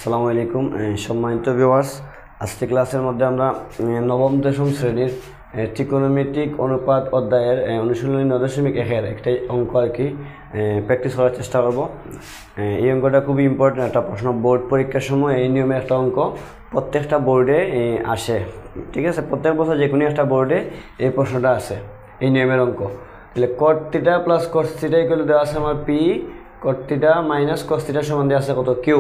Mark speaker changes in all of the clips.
Speaker 1: আসসালামু আলাইকুম সম্মানিত ভিউয়ার্স, আজকে ক্লাসের মধ্যে আমরা নবম দশম শ্রেণীর ত্রিকোণমিতিক অনুপাত অধ্যায়ের অনুশীলনী 9.1-এর একটাই অঙ্ক আর কি প্র্যাকটিস করার চেষ্টা করব। এই অঙ্কটা খুবই ইম্পর্টেন্ট একটা প্রশ্ন, বোর্ড পরীক্ষার সময় এই নিয়মের একটা অঙ্ক প্রত্যেকটা বোর্ডে আসে, ঠিক আছে? প্রত্যেক বছর যে কোনো একটা বোর্ডে এই প্রশ্নটা আসে, এই নিয়মের অঙ্ক। তাহলে cot θ প্লাস cos θ ইকুয়াল দেওয়া আছে আমার পি, cot θ মাইনাস cos θ সমান দেওয়া আছে কত? কিউ।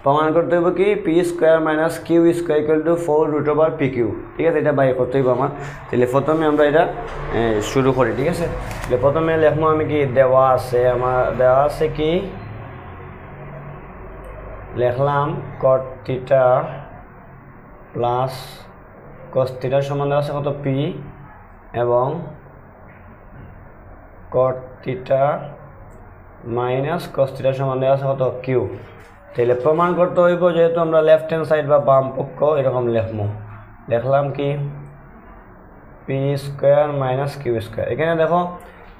Speaker 1: প্রমাণ করতে হবে কি P square minus Q square equal to 4√/pq, ঠিক আছে? এটা বাই করতে হবে আমার। তাহলে প্রথমে আমরা এটা শুরু করি, ঠিক আছে? তাহলে প্রথমে লেখবো আমি কি দেওয়া আছে কি লিখলাম cot θ প্লাস cos θ সমান দেওয়া আছে কত? পি, এবং cot θ মাইনাস cos θ সমান দেওয়া আছে কত? কিউ। তাহলে প্রমাণ করতে হইব, যেহেতু আমরা লেফট হ্যান্ড সাইড বা বাম পক্ষ এরকম লিখলাম কি P square minus Q square. এখানে দেখো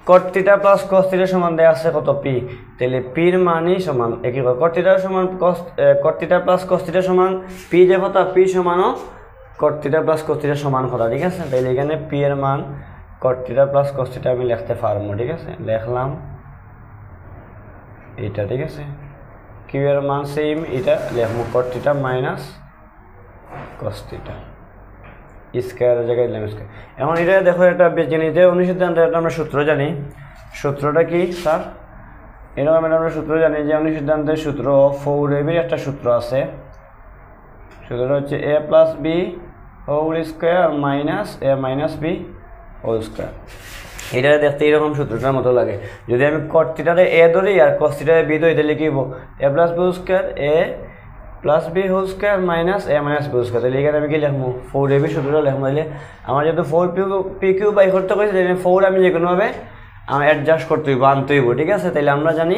Speaker 1: cot θ প্লাস cos θ সমান দেওয়া আছে কত? পি। তাহলে পির মানই সমান একই কথা, cot θ সমান cot θ প্লাস cos θ সমান পি, যে কথা পি সমানও cot θ প্লাস cos θ সমান কথা, ঠিক আছে? তাহলে এখানে পি এর মান cot θ প্লাস cos θ আমি লিখতে পারবো, ঠিক আছে? লিখলাম এটা, ঠিক আছে? কিউ এর মান সেম, এটা লিখবো cot θ মাইনাস cos θ স্কোয়ারের জায়গায় দিলাম স্কোয়ার। এখন এটা দেখো, এটা জিনিস যে অনুসিদ্ধান্ত, এটা আমরা সূত্র জানি। সূত্রটা কি স্যার? এরকম আমরা সূত্র জানি যে অনুসিদ্ধান্তের সূত্র 4ab একটা সূত্র আছে। সূত্রটা হচ্ছে a plus B whole square minus a minus B whole square. এটা দেখতে এরকম সূত্রটার মতো লাগে। যদি আমি cot θ এ ধরি আর cos θ বি ধরি, তাহলে কি হবো? a plus B whole square A plus B whole square minus A minus B whole square. তাহলে এখানে আমি কি লিখবো? 4ab সূত্রটা লিখবো। তাহলে আমার যেহেতু 4pq বাই করতে করেছি, তাহলে 4 আমি যে কোনোভাবে আমার অ্যাডজাস্ট করতে হইব, আনতে হইব, ঠিক আছে? তাহলে আমরা জানি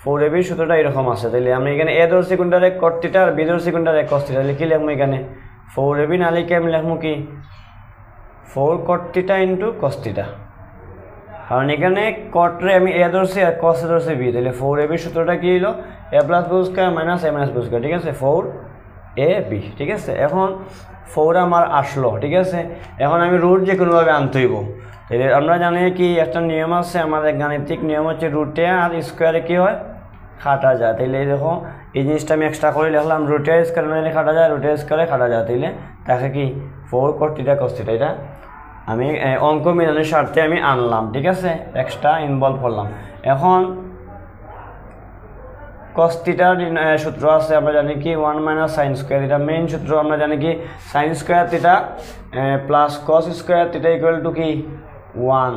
Speaker 1: 4ab সূত্রটা এরকম আছে। তাহলে আমরা এখানে এ ধরছি কোনটারে cot θ আর বি ধরছি কোনটারে cos θ। তাহলে কি লিখবো এখানে? 4ab না লিখে আমি লিখবো কি 4 cot θ ইন্টু cos θ, কারণ এখানে cot রে আমি এ ধরছি আর cos ধরছি বি। তাহলে 4ab সূত্রটা কি হলো? a plus B square minus A minus B square, ঠিক আছে? 4ab, ঠিক আছে? এখন 4 আমার আসলো, ঠিক আছে? এখন আমি রুট যে কোনোভাবে আনতে হইব। তাহলে আমরা জানি কি একটা নিয়ম আছে, আমাদের গাণিতিক নিয়ম হচ্ছে রুটে আর স্কোয়ারে কি হয়? কাটা যায়। তাহলে দেখো এই জিনিসটা আমি এক্সট্রা করে লিখলাম, রুটে স্কোয়ার মানে কাটা যায়, রুটে স্কোয়ারে কাটা যায়। তাইলে তাকে কি 4 cot θ cos θ, এটা আমি অঙ্ক মিলানোর স্বার্থে আমি আনলাম, ঠিক আছে? এক্সট্রা ইনভলভ করলাম। এখন cos θ সূত্র আছে, আমরা জানি কি 1 মাইনাস সাইন স্কোয়ার। এটা মেইন সূত্র, আমরা জানি কি sine square θ plus cos square θ equal to কি 1।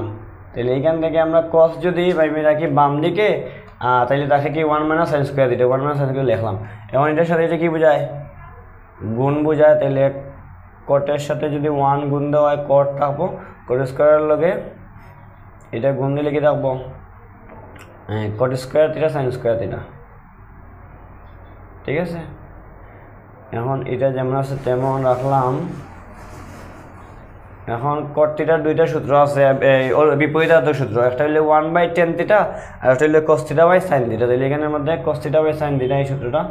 Speaker 1: তাহলে এইখান থেকে আমরা cos যদি ভাবি রাখি বাম দিকে, তাহলে তাকে কি 1 minus sine square θ, 1 minus sine square লিখলাম। এখন এটার সাথে এটা কি বোঝায়? গুণ বোঝায়। তাহলে কটের সাথে যদি 1 গুণ দেওয়া হয় cot থাকবো, cot স্কোয়ারের লগে এটা গুণ দিলে কি থাকবো? cot স্কোয়ার θ সাইন স্কোয়ার θ, ঠিক আছে? এখন এটা যেমন আছে তেমন রাখলাম। এখন cot θ দুইটা সূত্র আছে, বিপরীতার্থক সূত্র। একটা হইলে 1/tan θ আর একটা হইলে cos θ বাই sin θ। তাহলে এখানের মধ্যে cos θ বাই sin θ এই সূত্রটা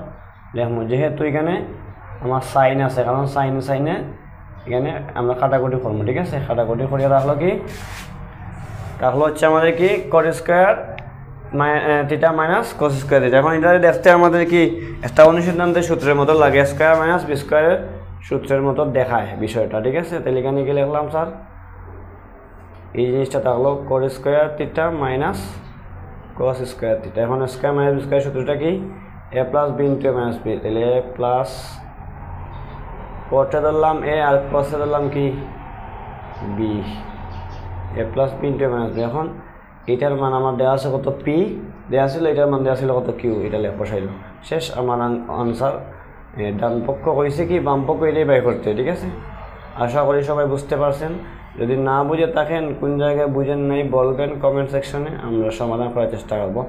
Speaker 1: লিখবো, যেহেতু এখানে আমার সাইন আছে, কারণ সাইনে এখানে আমরা কাটাকুটি করবো, ঠিক আছে? কাটাকুটি করিয়ে রাখলো হচ্ছে আমাদের কি cot square θ minus cos square θ। এখন এটা দেখতে আমাদের কি একটা অনুসিদ্ধান্তের সূত্রের মতো লাগে, স্কোয়ার মাইনাস বি স্কোয়ারের সূত্রের মতো দেখায় বিষয়টা, ঠিক আছে? তাহলে এখানে কি লিখলাম স্যার? এই জিনিসটা থাকলো cot square θ minus cos square θ। এখন স্কোয়ার মাইনাস বি স্কোয়ার সূত্রটা কি a plus B into A minus B. তাহলে a প্লাস cot ধরলাম এ আর cos ধরলাম কি B, a plus B into A minus B. এখন এটার মান আমার দেওয়া আছে কত? পি দেওয়া ছিল, এটার মান দেওয়া ছিল কত? কিউ। এটা বসাইলো, শেষ আমার আনসার। ডান পক্ষ কইছে কি বাম পক্ষ, এটাই বাই করতে, ঠিক আছে? আশা করি সবাই বুঝতে পারছেন। যদি না বুঝে থাকেন, কোন জায়গায় বুঝেন নাই বলবেন কমেন্ট সেকশনে, আমরা সমাধান করার চেষ্টা করবো।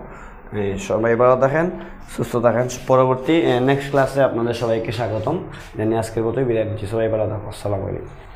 Speaker 1: সবাই ভালো থাকেন, সুস্থ থাকেন। পরবর্তী নেক্সট ক্লাসে আপনাদের সবাইকে স্বাগতম জানিয়ে আজকের মতোই বিদায় নিচ্ছি। সবাই ভালো থাকো, আসসালামু আলাইকুম।